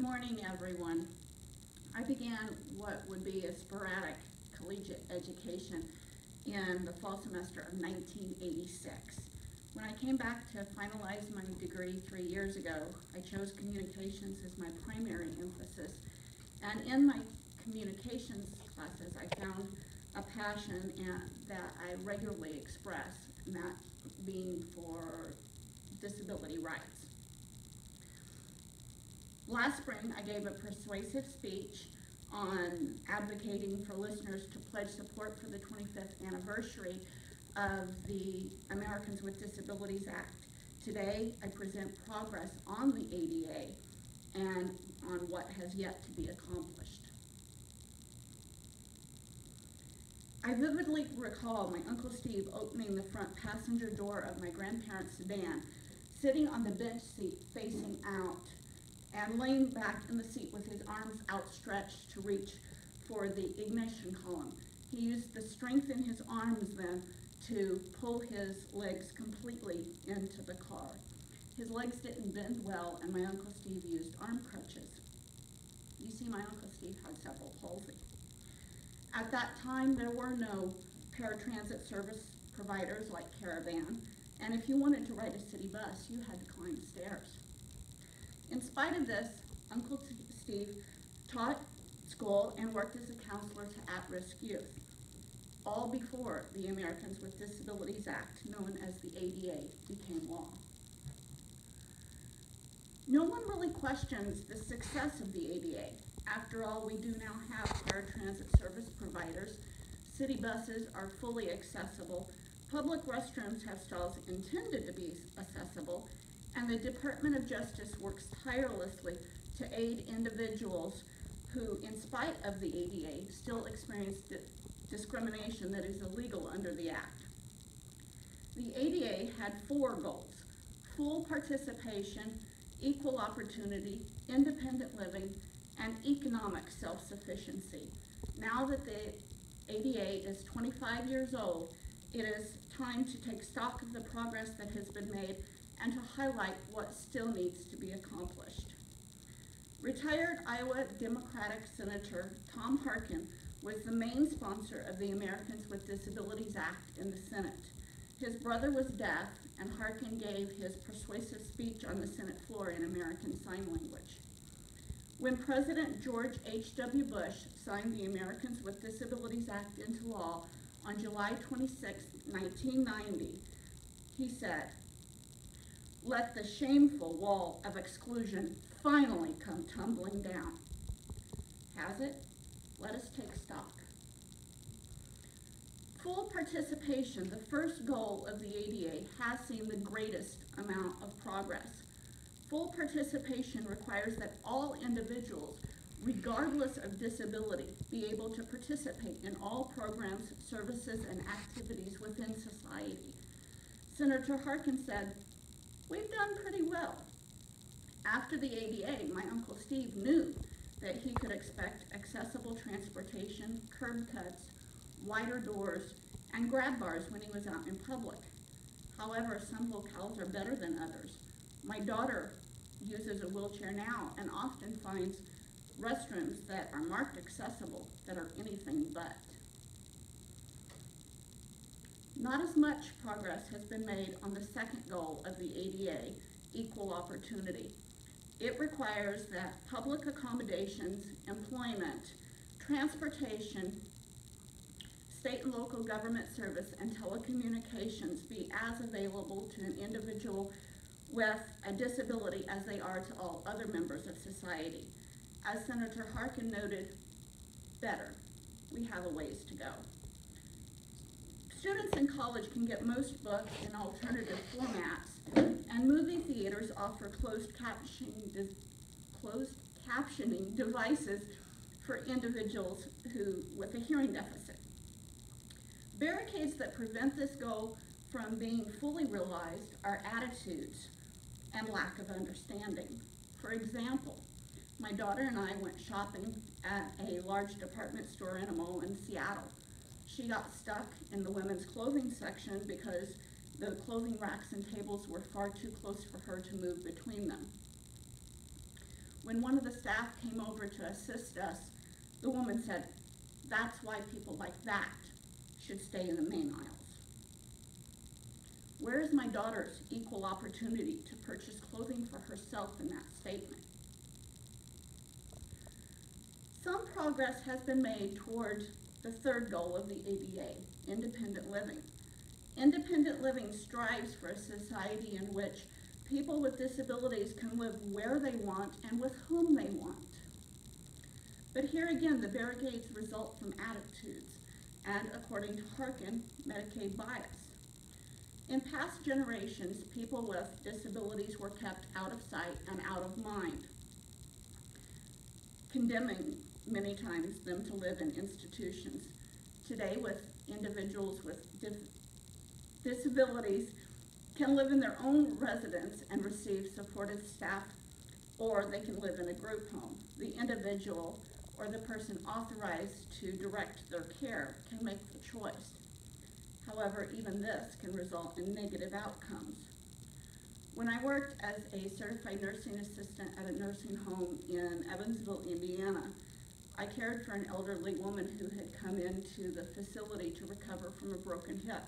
Good morning, everyone. I began what would be a sporadic collegiate education in the fall semester of 1986. When I came back to finalize my degree 3 years ago, I chose communications as my primary emphasis. And in my communications classes, I found a passion that I regularly express, and that being for disability rights. Last spring, I gave a persuasive speech on advocating for listeners to pledge support for the 25th anniversary of the Americans with Disabilities Act. Today, I present progress on the ADA and on what has yet to be accomplished. I vividly recall my Uncle Steve opening the front passenger door of my grandparents' sedan, sitting on the bench seat facing out, and laying back in the seat with his arms outstretched to reach for the ignition column. He used the strength in his arms then to pull his legs completely into the car. His legs didn't bend well, and my Uncle Steve used arm crutches. You see, my Uncle Steve had cerebral palsy. At that time, there were no paratransit service providers like Caravan, and if you wanted to ride a city bus, you had to climb stairs. In spite of this, Uncle Steve taught school and worked as a counselor to at-risk youth, all before the Americans with Disabilities Act, known as the ADA, became law. No one really questions the success of the ADA. After all, we do now have paratransit service providers, city buses are fully accessible, public restrooms have stalls intended to be accessible, and the Department of Justice works tirelessly to aid individuals who, in spite of the ADA, still experience discrimination that is illegal under the Act. The ADA had 4 goals: full participation, equal opportunity, independent living, and economic self-sufficiency. Now that the ADA is 25 years old, it is time to take stock of the progress that has been made and to highlight what still needs to be accomplished. Retired Iowa Democratic Senator Tom Harkin was the main sponsor of the Americans with Disabilities Act in the Senate. His brother was deaf, and Harkin gave his persuasive speech on the Senate floor in American Sign Language. When President George H.W. Bush signed the Americans with Disabilities Act into law on July 26, 1990, he said, "Let the shameful wall of exclusion finally come tumbling down." Has it? Let us take stock. Full participation, the first goal of the ADA, has seen the greatest amount of progress. Full participation requires that all individuals, regardless of disability, be able to participate in all programs, services, and activities within society. Senator Harkin said, "We've done pretty well." After the ADA, my Uncle Steve knew that he could expect accessible transportation, curb cuts, wider doors, and grab bars when he was out in public. However, some locales are better than others. My daughter uses a wheelchair now and often finds restrooms that are marked accessible that are anything but. Not as much progress has been made on the second goal of the ADA, equal opportunity. It requires that public accommodations, employment, transportation, state and local government service, and telecommunications be as available to an individual with a disability as they are to all other members of society. As Senator Harkin noted, better. We have a ways to go. Students in college can get most books in alternative formats, and movie theaters offer closed captioning devices for individuals with a hearing deficit. Barricades that prevent this goal from being fully realized are attitudes and lack of understanding. For example, my daughter and I went shopping at a large department store in a mall in Seattle. She got stuck in the women's clothing section because the clothing racks and tables were far too close for her to move between them. When one of the staff came over to assist us, the woman said, "That's why people like that should stay in the main aisles." Where is my daughter's equal opportunity to purchase clothing for herself in that statement? Some progress has been made toward the third goal of the ADA, independent living. Independent living strives for a society in which people with disabilities can live where they want and with whom they want. But here again, the barricades result from attitudes and, according to Harkin, Medicaid bias. In past generations, people with disabilities were kept out of sight and out of mind, condemning many times them to live in institutions. Today, with individuals with disabilities can live in their own residence and receive supportive staff, or they can live in a group home. The individual or the person authorized to direct their care can make the choice. However, even this can result in negative outcomes. When I worked as a certified nursing assistant at a nursing home in Evansville, Indiana, I cared for an elderly woman who had come into the facility to recover from a broken hip.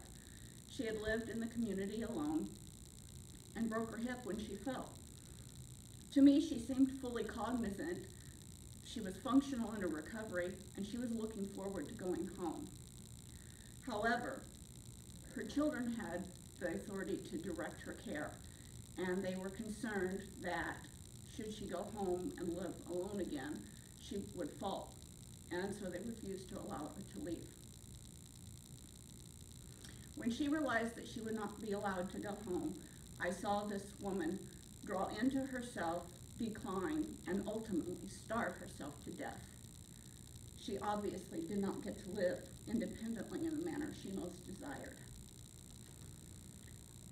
She had lived in the community alone and broke her hip when she fell. To me, she seemed fully cognizant. She was functional in her recovery, and she was looking forward to going home. However, her children had the authority to direct her care, and they were concerned that should she go home and live alone again, she would fall, and so they refused to allow her to leave. When she realized that she would not be allowed to go home, I saw this woman draw into herself, decline, and ultimately starve herself to death. She obviously did not get to live independently in the manner she most desired.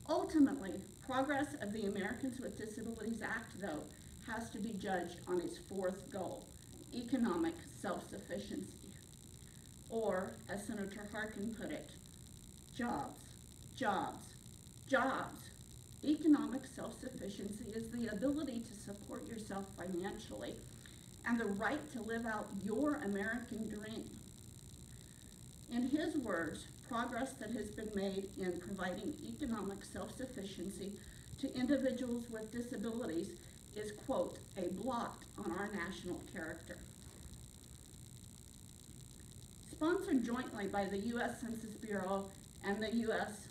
Ultimately, progress of the Americans with Disabilities Act, though, has to be judged on its fourth goal, economic self-sufficiency. Or, as Senator Harkin put it, jobs, jobs, jobs. Economic self-sufficiency is the ability to support yourself financially and the right to live out your American dream. In his words, progress that has been made in providing economic self-sufficiency to individuals with disabilities is, quote, a blot on our national character. Sponsored jointly by the U.S. Census Bureau and the U.S.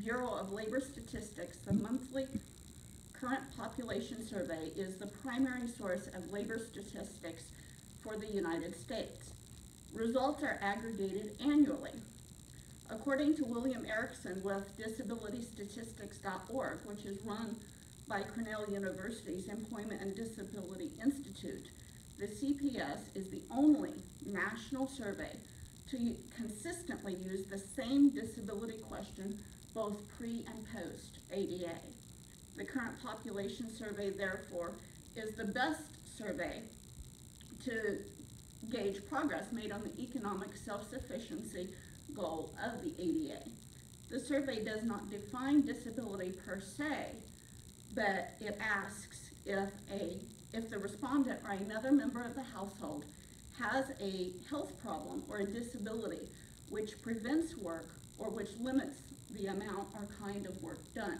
Bureau of Labor Statistics, the monthly Current Population Survey is the primary source of labor statistics for the United States. Results are aggregated annually. According to William Erickson with DisabilityStatistics.org, which is run by Cornell University's Employment and Disability Institute, the CPS is the only national survey to consistently use the same disability question both pre and post ADA. The Current Population Survey, therefore, is the best survey to gauge progress made on the economic self-sufficiency goal of the ADA. The survey does not define disability per se, but it asks if the respondent or another member of the household has a health problem or a disability which prevents work or which limits the amount or kind of work done.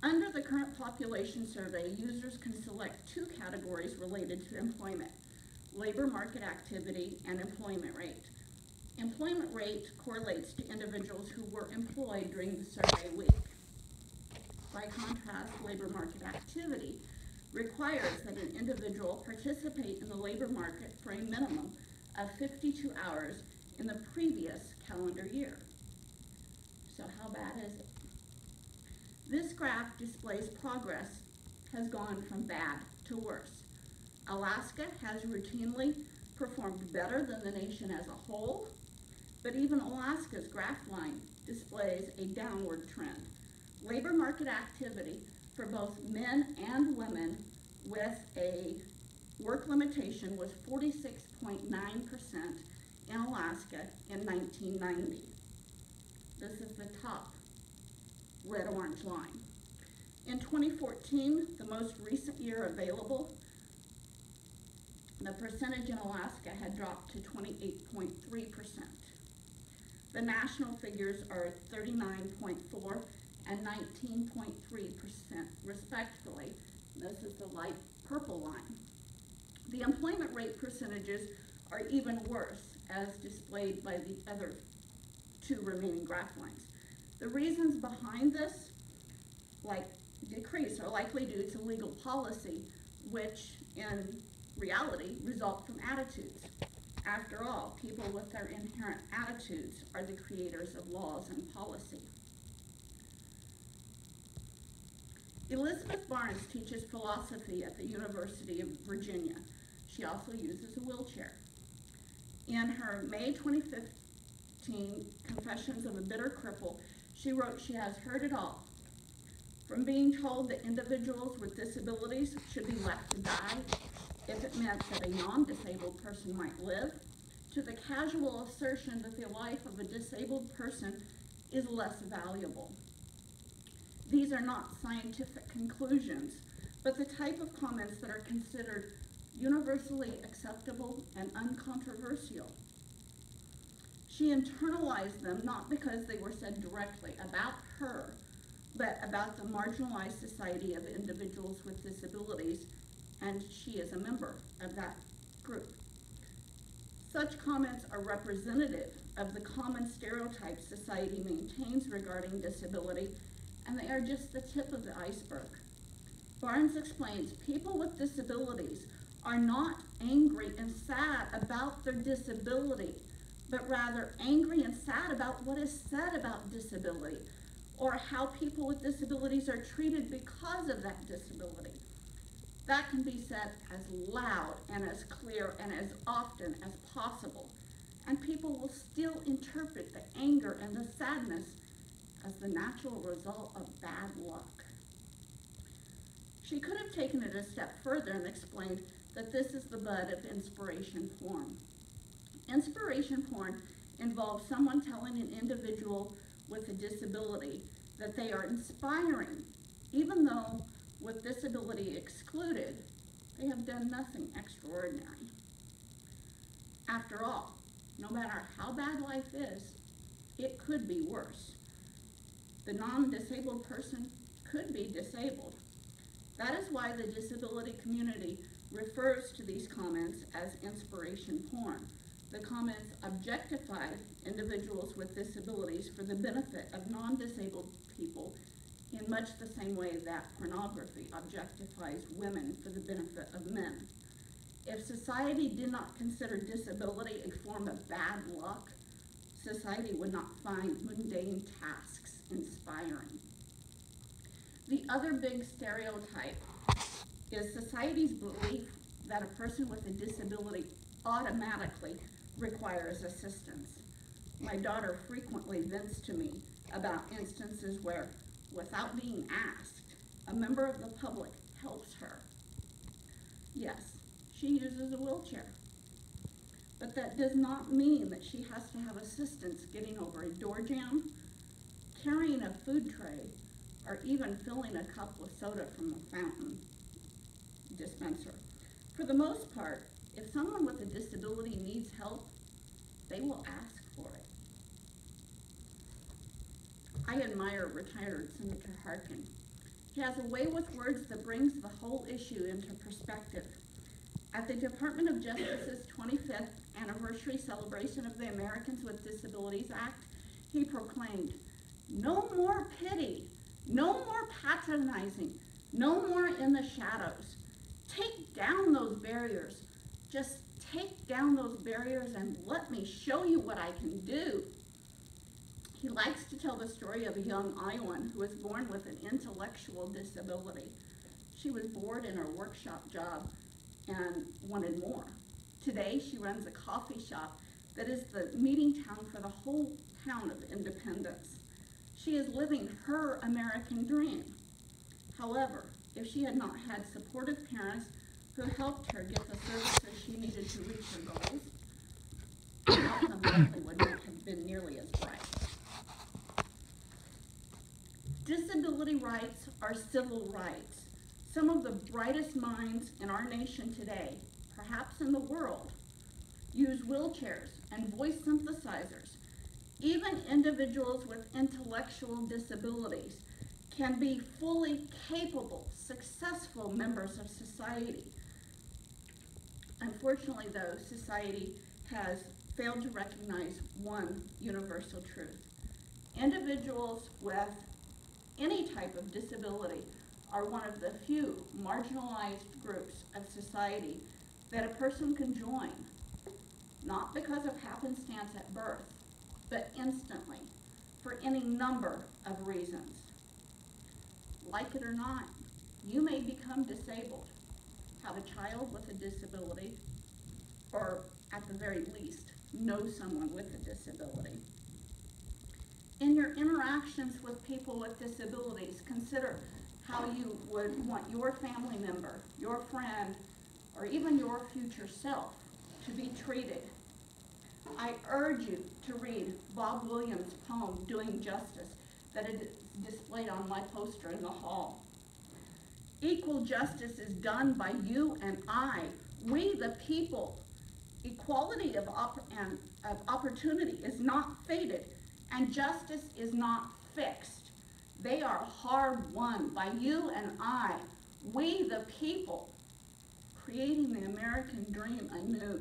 Under the Current Population Survey, users can select two categories related to employment: labor market activity and employment rate. Employment rate correlates to individuals who were employed during the survey week. By contrast, labor market activity requires that an individual participate in the labor market for a minimum of 52 hours in the previous calendar year. So how bad is it? This graph displays progress has gone from bad to worse. Alaska has routinely performed better than the nation as a whole, but even Alaska's graph line displays a downward trend. Labor market activity for both men and women with a work limitation was 46.9% in Alaska in 1990. This is the top red-orange line. In 2014, the most recent year available, the percentage in Alaska had dropped to 28.3%. The national figures are 39.4 and 19.3% respectively. This is the light purple line. The employment rate percentages are even worse, as displayed by the other two remaining graph lines. The reasons behind this decrease are likely due to legal policy, which in reality result from attitudes. After all, people with their inherent attitudes are the creators of laws and policy. Elizabeth Barnes teaches philosophy at the University of Virginia. She also uses a wheelchair. In her May 2015 Confessions of a Bitter Cripple, she wrote she has heard it all. From being told that individuals with disabilities should be left to die if it meant that a non-disabled person might live, to the casual assertion that the life of a disabled person is less valuable. These are not scientific conclusions, but the type of comments that are considered universally acceptable and uncontroversial. She internalized them not because they were said directly about her, but about the marginalized society of individuals with disabilities, and she is a member of that group. Such comments are representative of the common stereotypes society maintains regarding disability, and they are just the tip of the iceberg. Barnes explains people with disabilities are not angry and sad about their disability, but rather angry and sad about what is said about disability, or how people with disabilities are treated because of that disability. That can be said as loud and as clear and as often as possible, and people will still interpret the anger and the sadness as the natural result of bad luck. She could have taken it a step further and explained that this is the bud of inspiration porn. Inspiration porn involves someone telling an individual with a disability that they are inspiring, even though with disability excluded, they have done nothing extraordinary. After all, no matter how bad life is, it could be worse. The non-disabled person could be disabled. That is why the disability community refers to these comments as inspiration porn. The comments objectify individuals with disabilities for the benefit of non-disabled people in much the same way that pornography objectifies women for the benefit of men. If society did not consider disability a form of bad luck, society would not find mundane tasks inspiring. The other big stereotype is society's belief that a person with a disability automatically requires assistance. My daughter frequently vents to me about instances where, without being asked, a member of the public helps her. Yes, she uses a wheelchair, but that does not mean that she has to have assistance getting over a door jam, carrying a food tray, or even filling a cup with soda from a fountain dispenser. For the most part, if someone with a disability needs help, they will ask for it. I admire retired Senator Harkin. He has a way with words that brings the whole issue into perspective. At the Department of Justice's 25th anniversary celebration of the Americans with Disabilities Act, he proclaimed, "No more pity, no more patronizing, no more in the shadows. Take down those barriers. Just take down those barriers and let me show you what I can do." He likes to tell the story of a young Iowan who was born with an intellectual disability. She was bored in her workshop job and wanted more. Today, she runs a coffee shop that is the meeting town for the whole town of Independence. She is living her American dream. However, if she had not had supportive parents who helped her get the services she needed to reach her goals, the outcome likely would not have been nearly as bright. Disability rights are civil rights. Some of the brightest minds in our nation today, perhaps in the world, use wheelchairs and voice synthesizers. Even individuals with intellectual disabilities can be fully capable, successful members of society. Unfortunately, though, society has failed to recognize one universal truth. Individuals with any type of disability are one of the few marginalized groups of society that a person can join, not because of happenstance at birth, but instantly, for any number of reasons. Like it or not, you may become disabled, have a child with a disability, or at the very least, know someone with a disability. In your interactions with people with disabilities, consider how you would want your family member, your friend, or even your future self to be treated. I urge you to read Bob Williams' poem, Doing Justice, that is displayed on my poster in the hall. Equal justice is done by you and I, we the people. Equality of opportunity is not fated, and justice is not fixed. They are hard won by you and I, we the people, creating the American dream anew.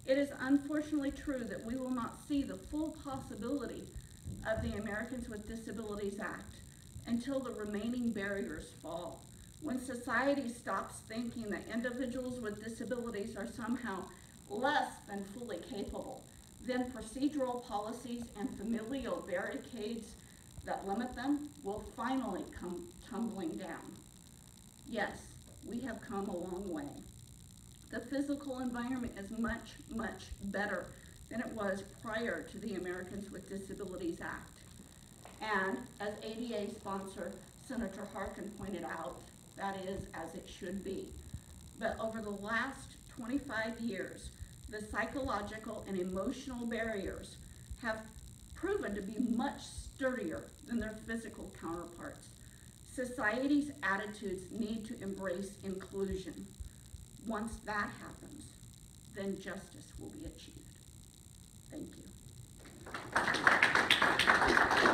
It is unfortunately true that we will not see the full possibility of the Americans with Disabilities Act until the remaining barriers fall. When society stops thinking that individuals with disabilities are somehow less than fully capable, then procedural policies and familial barricades that limit them will finally come tumbling down. Yes, we have come a long way. The physical environment is much, much better than it was prior to the Americans with Disabilities Act. And as ADA sponsor Senator Harkin pointed out, that is as it should be. But over the last 25 years, the psychological and emotional barriers have proven to be much sturdier than their physical counterparts. Society's attitudes need to embrace inclusion. Once that happens, then justice will be achieved. Thank you.